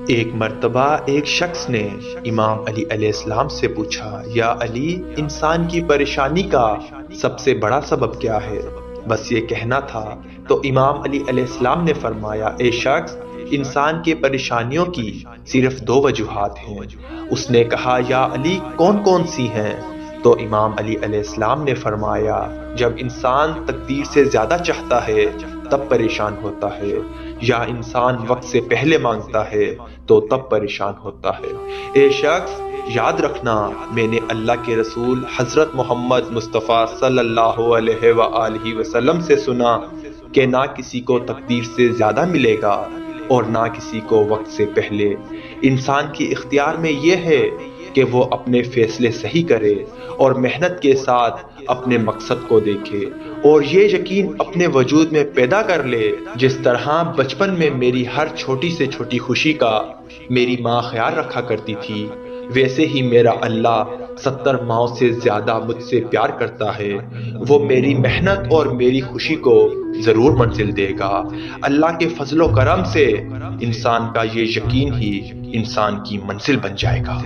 ایک مرتبہ ایک شخص نے امام علی علیہ السلام سے پوچھا، یا علی، انسان کی پریشانی کا سب سے بڑا سبب کیا ہے؟ بس یہ کہنا تھا تو امام علی علیہ السلام نے فرمایا، اے شخص، انسان کے پریشانیوں کی صرف دو وجوہات ہیں۔ اس نے کہا، یا علی، کون کون سی ہیں؟ تو امام علی علیہ السلام نے فرمایا، جب انسان تقدیر سے زیادہ چاہتا ہے تب پریشان ہوتا ہے، یا انسان وقت سے پہلے مانگتا ہے تو تب پریشان ہوتا ہے۔ اے شخص، یاد رکھنا، میں نے اللہ کے رسول حضرت محمد مصطفیٰ صلی اللہ علیہ وآلہ وسلم سے سنا کہ نہ کسی کو تقدیر سے زیادہ ملے گا اور نہ کسی کو وقت سے پہلے۔ انسان کے اختیار میں یہ ہے کہ وہ اپنے فیصلے صحیح کرے اور محنت کے ساتھ اپنے مقصد کو دیکھے اور یہ یقین اپنے وجود میں پیدا کر لے، جس طرح بچپن میں میری ہر چھوٹی سے چھوٹی خوشی کا میری ماں خیال رکھا کرتی تھی، ویسے ہی میرا اللہ 70 ماؤں سے زیادہ مجھ سے پیار کرتا ہے۔ وہ میری محنت اور میری خوشی کو ضرور منزل دے گا۔ اللہ کے فضل و کرم سے انسان کا یہ یقین ہی انسان کی منزل بن جائے گا۔